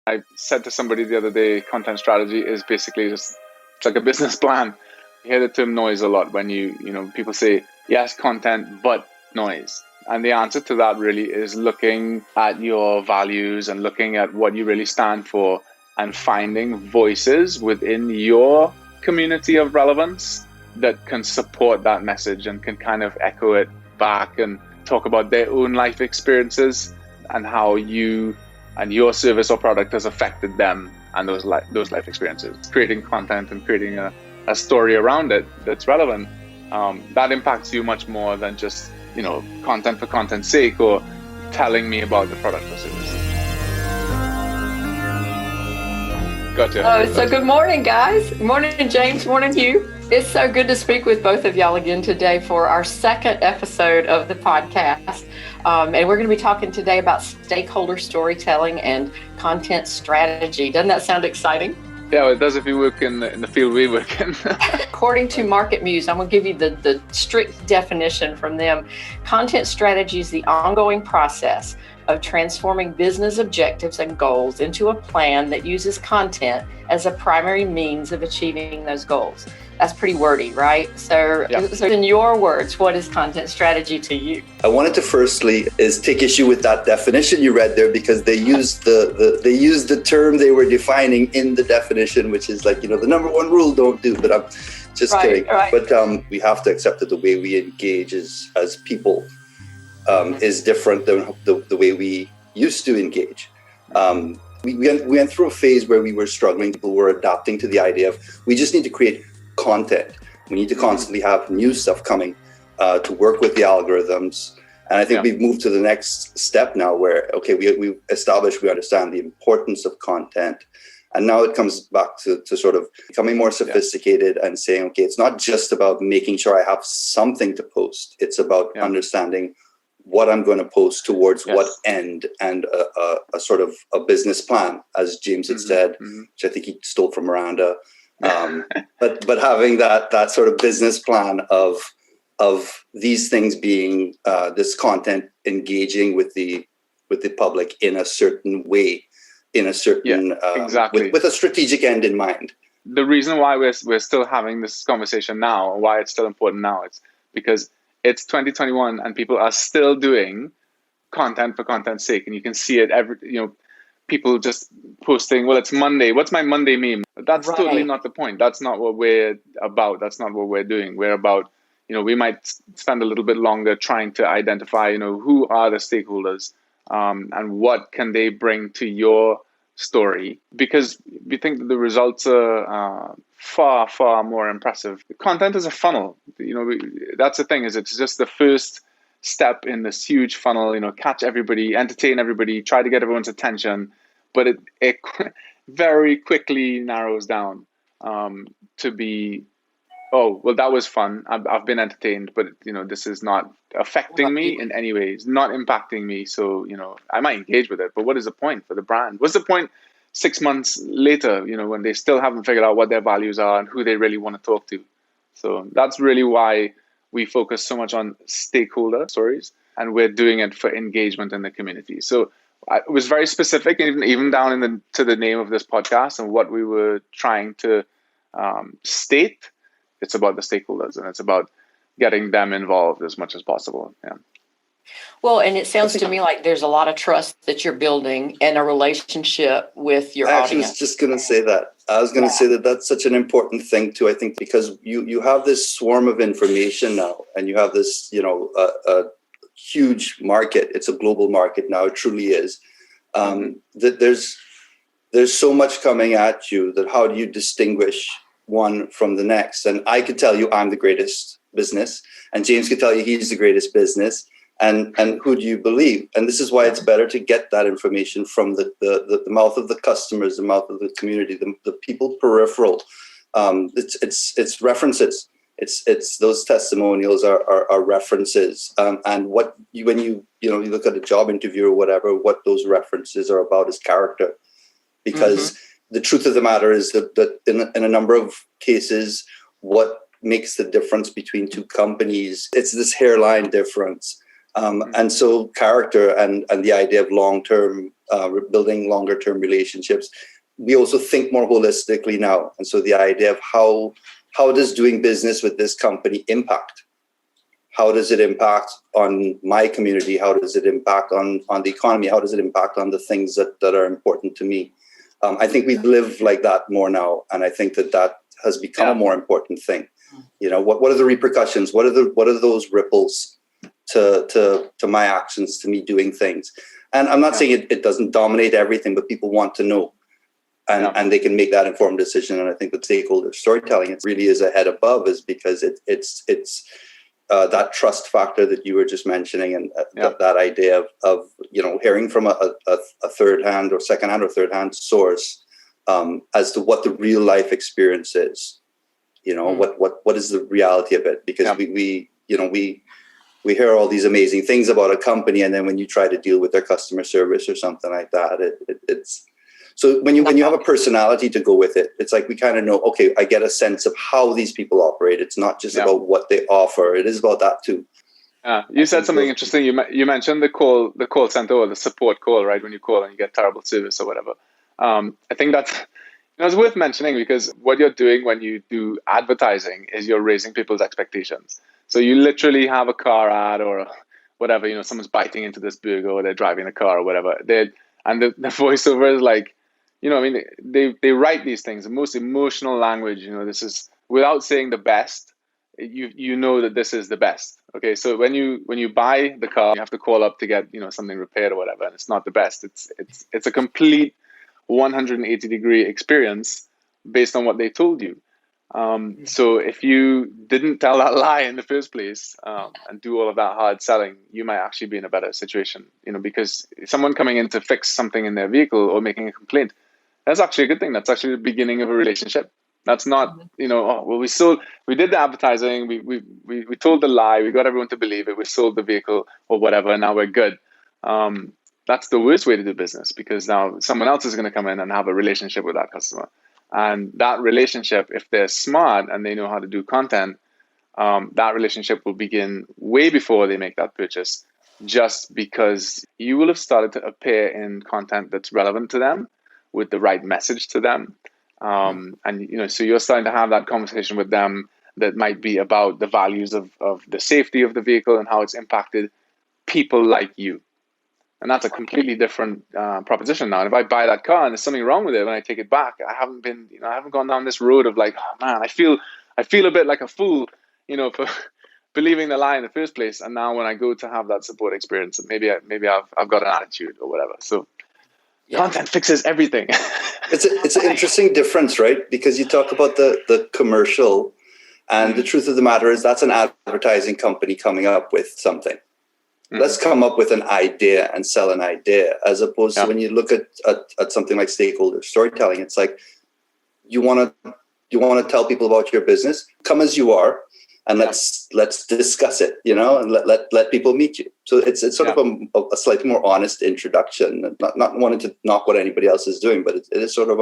I said to somebody the other day, content strategy is basically just, it's like a business plan. You hear the term noise a lot when people say, yes, content, but noise. And the answer to that really is looking at your values and looking at what you really stand for and finding voices within your community of relevance that can support that message and can kind of echo it back and talk about their own life experiences and how you and your service or product has affected them and those life experiences. Creating content and creating a story around it that's relevant, that impacts you much more than just content for content's sake or telling me about the product or service. Gotcha. So good morning, guys. Good morning, James. Morning, Hugh. It's so good to speak with both of y'all again today for our second episode of the podcast. And we're going to be talking today about stakeholder storytelling and content strategy. Doesn't that sound exciting? Yeah, well, it does if you work in the field we work in. According to Market Muse, I'm going to give you the strict definition from them. Content strategy is the ongoing process of transforming business objectives and goals into a plan that uses content as a primary means of achieving those goals. That's pretty wordy, right? So in your words, what is content strategy to you? I wanted to firstly take issue with that definition you read there, because they used the term they were defining in the definition, which is like, the number one rule, don't do. But I'm just kidding. Right. But we have to accept that the way we engage as people is different than the way we used to engage. We went through a phase where we were struggling. People were adapting to the idea of we just need to create content. We need to constantly have new stuff coming to work with the algorithms. And I think we've moved to the next step now where, we established, we understand the importance of content. And now it comes back to sort of becoming more sophisticated and saying, it's not just about making sure I have something to post. It's about understanding what I'm going to post towards what end, and a sort of a business plan, as James had said, which I think he stole from Miranda. But having that sort of business plan of these things being this content engaging with the public in a certain way, in a certain with a strategic end in mind. The reason why we're still having this conversation now, why it's still important now, it's because it's 2021 and people are still doing content for content's sake, and you can see it people just posting, well, it's Monday. What's my Monday meme? That's totally not the point. That's not what we're about. That's not what we're doing. We're about, we might spend a little bit longer trying to identify, who are the stakeholders and what can they bring to your story, because we think that the results are far, far more impressive. Content is a funnel. That's the thing, is it's just the first step in this huge funnel, catch everybody, entertain everybody, try to get everyone's attention. But it very quickly narrows down to be, that was fun. I've been entertained, but this is not affecting me in any way. It's not impacting me. So, I might engage with it, but what is the point for the brand? What's the point 6 months later, when they still haven't figured out what their values are and who they really want to talk to? So that's really why we focus so much on stakeholder stories, and we're doing it for engagement in the community. So it was very specific, even down to the name of this podcast and what we were trying to state. It's about the stakeholders, and it's about getting them involved as much as possible. Yeah. Well, and it sounds to me like there's a lot of trust that you're building and a relationship with your audience. I was just going to say that. I was going to say that that's such an important thing too, I think, because you have this swarm of information now, and you have this, a huge market. It's a global market now. It truly is. That there's so much coming at you that how do you distinguish one from the next? And I could tell you I'm the greatest business, and James could tell you he's the greatest business. And who do you believe? And this is why it's better to get that information from the mouth of the customers, the mouth of the community, the people peripheral. It's references. It's those testimonials are references. And when you look at a job interview or whatever, what those references are about is character. Because the truth of the matter is that in a number of cases, what makes the difference between two companies, it's this hairline difference. And so character and the idea of long-term, building longer-term relationships, we also think more holistically now. And so the idea of how does doing business with this company impact? How does it impact on my community? How does it impact on the economy? How does it impact on the things that are important to me? I think we live like that more now. And I think that has become a more important thing. You know, what are the repercussions? What are those ripples to my actions, to me doing things? And I'm not saying it doesn't dominate everything, but people want to know. And they can make that informed decision. And I think with stakeholder storytelling, it really is a head above, is because it's that trust factor that you were just mentioning, and that idea of hearing from a third-hand or second-hand or third-hand source as to what the real life experience is. What is the reality of it? Because we hear all these amazing things about a company, and then when you try to deal with their customer service or something like that, it's so when you have a personality to go with it, it's like we kind of know, okay, I get a sense of how these people operate. It's not just about what they offer. It is about that too. You said something interesting. You mentioned the call center or the support call, right? When you call and you get terrible service or whatever. I think it's worth mentioning, because what you're doing when you do advertising is you're raising people's expectations. So you literally have a car ad or whatever, someone's biting into this burger or they're driving a car or whatever. And the voiceover is like, they write these things, the most emotional language, this is, without saying the best, you know that this is the best. Okay. So when you buy the car, you have to call up to get, something repaired or whatever, and it's not the best. It's a complete 180-degree experience based on what they told you. So if you didn't tell that lie in the first place, and do all of that hard selling, you might actually be in a better situation, because someone coming in to fix something in their vehicle or making a complaint, that's actually a good thing. That's actually the beginning of a relationship. That's not, we did the advertising, we told the lie, we got everyone to believe it, we sold the vehicle or whatever, and now we're good. That's the worst way to do business, because now someone else is going to come in and have a relationship with that customer. And that relationship, if they're smart and they know how to do content, that relationship will begin way before they make that purchase, just because you will have started to appear in content that's relevant to them, with the right message to them. So you're starting to have that conversation with them that might be about the values of the safety of the vehicle and how it's impacted people like you. And that's a completely different proposition now. And if I buy that car and there's something wrong with it, when I take it back, I haven't gone down this road of like, oh man, I feel a bit like a fool, for believing the lie in the first place. And now when I go to have that support experience, maybe I've got an attitude or whatever. So content fixes everything. It's an interesting difference, right? Because you talk about the commercial, and the truth of the matter is that's an advertising company coming up with something. Let's come up with an idea and sell an idea, as opposed to when you look at something like stakeholder storytelling. It's like you want to tell people about your business. Come as you are, and let's discuss it. And let people meet you. So it's sort of a slightly more honest introduction. Not wanting to knock what anybody else is doing, but it is sort of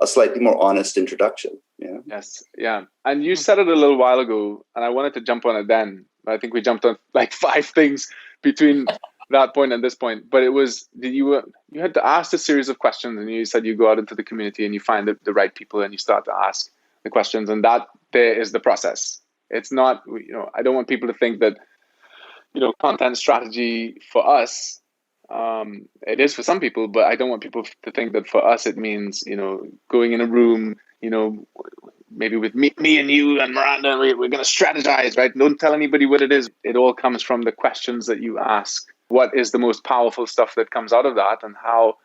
a slightly more honest introduction. Yeah. Yes. Yeah. And you said it a little while ago, and I wanted to jump on it then. I think we jumped on like 5 things between that point and this point. But it was you had to ask a series of questions, and you said you go out into the community and you find the right people and you start to ask the questions, and that there is the process. It's not, I don't want people to think that, content strategy for us, it is for some people, but I don't want people to think that for us it means, going in a room, maybe with me and you and Miranda, and we're going to strategize, right? Don't tell anybody what it is. It all comes from the questions that you ask. What is the most powerful stuff that comes out of that, and how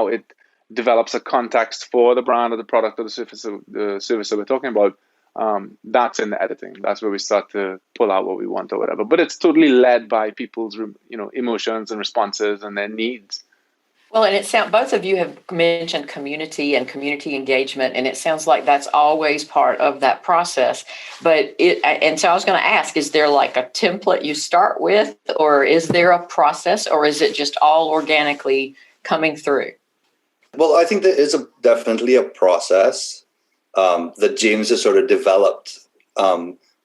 it develops a context for the brand or the product or the service that we're talking about. That's in the editing. That's where we start to pull out what we want or whatever. But it's totally led by people's, emotions and responses and their needs. Well, and both of you have mentioned community and community engagement, and it sounds like that's always part of that process. And so I was going to ask, is there like a template you start with, or is there a process, or is it just all organically coming through? Well, I think there is definitely a process that James has sort of developed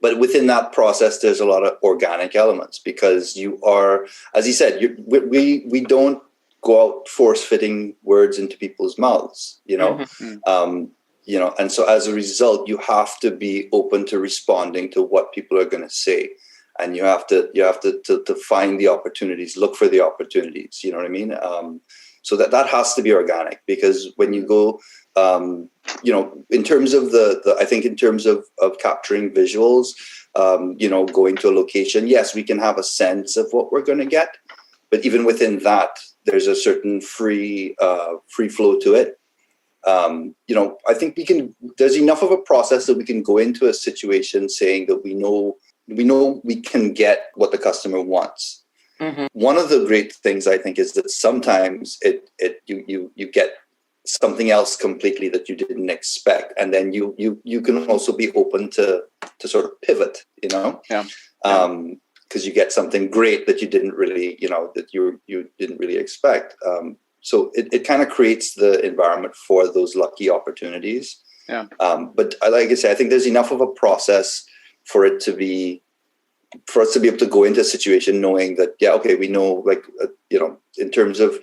But within that process, there's a lot of organic elements because you are, as you said, we don't go out force fitting words into people's mouths, and so as a result, you have to be open to responding to what people are going to say, and you have to find the opportunities, look for the opportunities. You know what I mean? So that has to be organic, because when you go, in terms of I think in terms of capturing visuals, going to a location, yes, we can have a sense of what we're going to get, but even within that, there's a certain free flow to it. I think there's enough of a process that we can go into a situation saying that we know we can get what the customer wants. Mm-hmm. One of the great things I think is that sometimes you get something else completely that you didn't expect, and then you can also be open to sort of pivot, because you get something great that you didn't really, that you didn't really expect. So it kind of creates the environment for those lucky opportunities. Yeah. But like I say, I think there's enough of a process for us to be able to go into a situation knowing that, we know, in terms of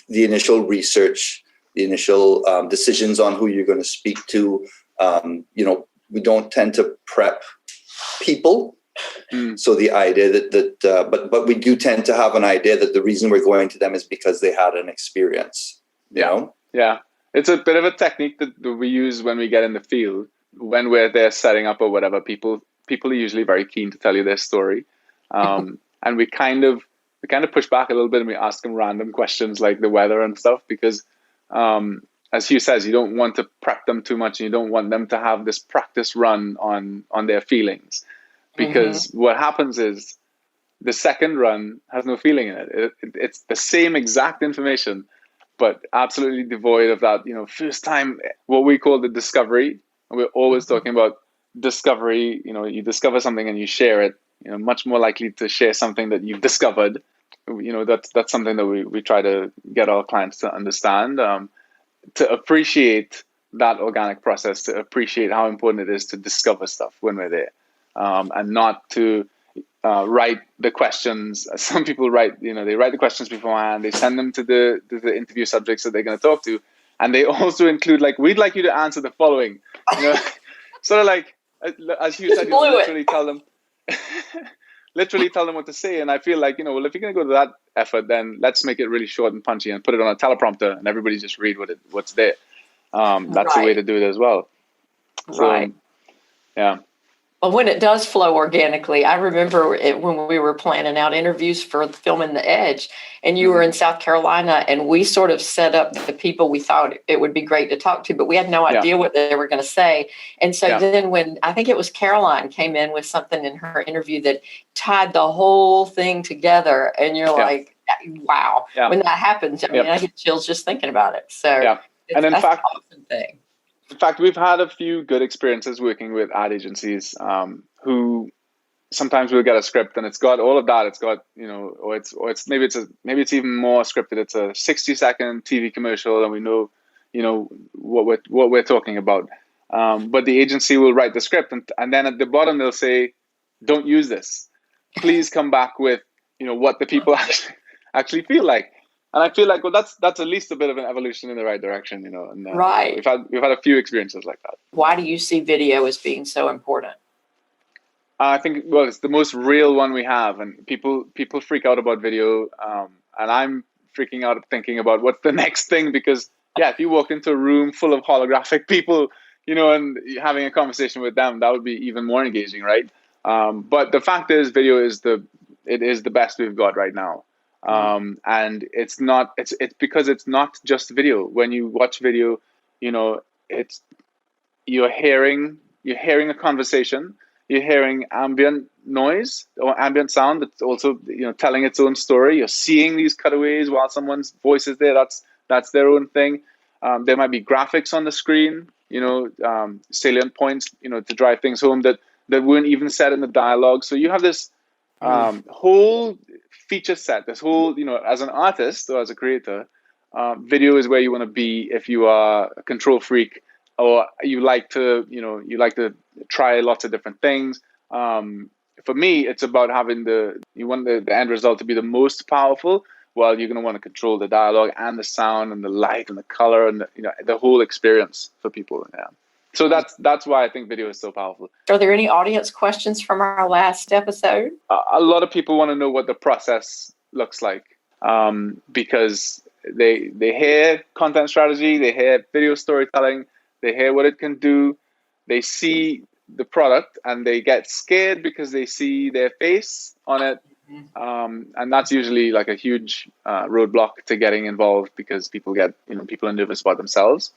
the initial research, the initial decisions on who you're going to speak to, we don't tend to prep people. So the idea but we do tend to have an idea that the reason we're going to them is because they had an experience. Yeah. It's a bit of a technique that we use when we get in the field, when we're there setting up or whatever. People are usually very keen to tell you their story, and we kind of push back a little bit, and we ask them random questions like the weather and stuff, because as Hugh says, you don't want to prep them too much, and you don't want them to have this practice run on their feelings. Because what happens is the second run has no feeling in it. It's the same exact information, but absolutely devoid of that, first time, what we call the discovery. And we're always talking about discovery. You discover something and you share it. Much more likely to share something that you've discovered. That's something that we try to get our clients to understand, to appreciate that organic process, to appreciate how important it is to discover stuff when we're there. And not to write the questions. Some people write, they write the questions beforehand. They send them to the interview subjects that they're going to talk to, and they also include we'd like you to answer the following. Sort of like, as you said, literally tell them what to say. And I feel like, well, if you're going to go to that effort, then let's make it really short and punchy and put it on a teleprompter, and everybody just read what's there. That's the way to do it as well. So, right. Yeah. Well, when it does flow organically, I remember when we were planning out interviews for filming The Edge, and you were in South Carolina, and we sort of set up the people we thought it would be great to talk to, but we had no idea what they were going to say. And so then when I think it was Caroline came in with something in her interview that tied the whole thing together, and you're like, wow. When that happens, I mean, I get chills just thinking about it. So and in fact, an awesome thing. In fact, we've had a few good experiences working with ad agencies who sometimes we'll get a script and it's got all of that. It's got, or it's maybe it's even more scripted. It's a 60-second TV commercial, and we know, what we're talking about. But the agency will write the script, and then at the bottom they'll say, "Don't use this. Please come back with, what the people actually feel like." And I feel like, well, that's at least a bit of an evolution in the right direction, And, right. We've had a few experiences like that. Why do you see video as being so important? I think, well, it's the most real one we have, and people freak out about video, and I'm freaking out thinking about what's the next thing, because if you walk into a room full of holographic people, and having a conversation with them, that would be even more engaging, right? But the fact is, video is the best we've got right now. And it's because it's not just video. When you watch video, you're hearing a conversation, you're hearing ambient noise or ambient sound that's also telling its own story. You're seeing these cutaways while someone's voice is there. That's their own thing. There might be graphics on the screen, salient points, to drive things home that weren't even said in the dialogue. So you have this whole feature set, this whole, as an artist or as a creator, video is where you want to be if you are a control freak, or you like to try lots of different things. For me, it's about having you want the end result to be the most powerful. Well, you're going to want to control the dialogue and the sound and the light and the color and the whole experience for people. Yeah. So that's why I think video is so powerful. Are there any audience questions from our last episode? A lot of people want to know what the process looks like, because they hear content strategy, they hear video storytelling, they hear what it can do, they see the product and they get scared because they see their face on it. And that's usually like a huge roadblock to getting involved, because people are nervous about themselves.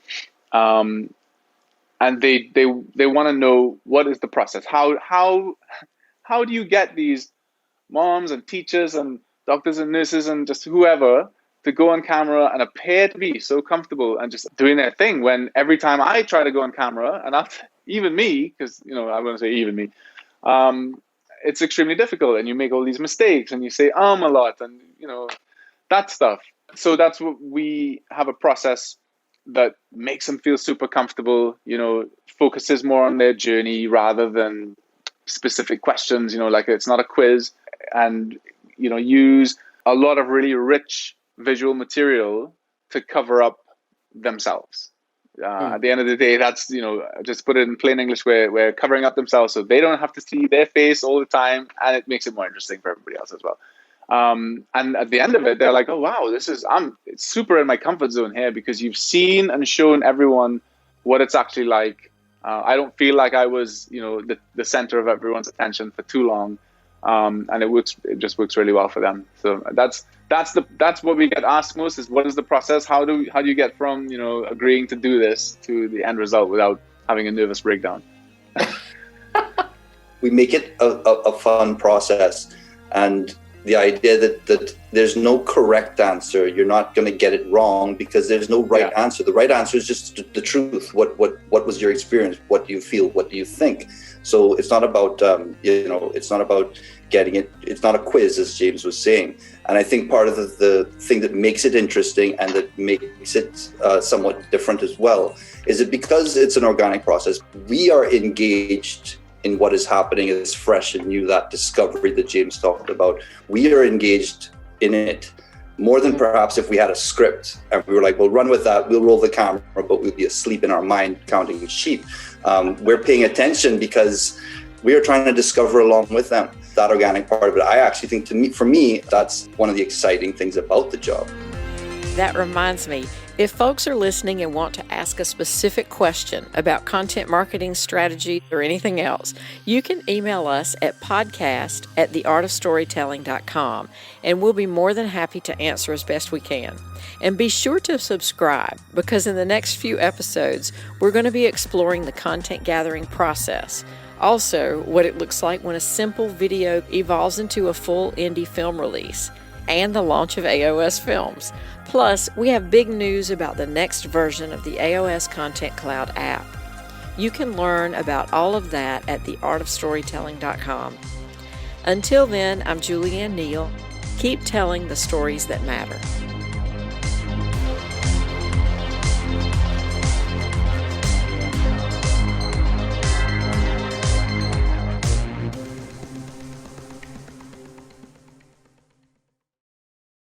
And they want to know, what is the process? How do you get these moms and teachers and doctors and nurses and just whoever to go on camera and appear to be so comfortable and just doing their thing, when every time I try to go on camera, and even me, because I wouldn't say even me, it's extremely difficult, and you make all these mistakes and you say a lot and that stuff. So that's what we have, a process that makes them feel super comfortable, focuses more on their journey rather than specific questions, like it's not a quiz, and use a lot of really rich visual material to cover up themselves. At the end of the day, that's, just put it in plain English, where covering up themselves so they don't have to see their face all the time, and it makes it more interesting for everybody else as well. And at the end of it, they're like, oh, wow, it's super in my comfort zone here, because you've seen and shown everyone what it's actually like. I don't feel like I was, the center of everyone's attention for too long. And it just works really well for them. So that's what we get asked most, is what is the process? How do you get from, agreeing to do this to the end result without having a nervous breakdown? We make it a fun process, and the idea that there's no correct answer. You're not going to get it wrong, because there's no right answer. The right answer is just the truth. What was your experience? What do you feel? What do you think? So it's not about, it's not about getting it. It's not a quiz, as James was saying. And I think part of the thing that makes it interesting and that makes it somewhat different as well is that because it's an organic process, we are engaged in what is happening. It's fresh and new, that discovery that James talked about. We are engaged in it more than perhaps if we had a script and we were like, we'll run with that, we'll roll the camera, but we'll be asleep in our mind counting sheep. We're paying attention because we are trying to discover along with them. That organic part of it, I actually think, for me, that's one of the exciting things about the job. That reminds me, if folks are listening and want to ask a specific question about content marketing strategy or anything else, you can email us at podcast@theartofstorytelling.com, and we'll be more than happy to answer as best we can. And be sure to subscribe, because in the next few episodes, we're going to be exploring the content gathering process. Also, what it looks like when a simple video evolves into a full indie film release, and the launch of AOS Films. Plus, we have big news about the next version of the AOS Content Cloud app. You can learn about all of that at theartofstorytelling.com. Until then, I'm Julianne Neal. Keep telling the stories that matter.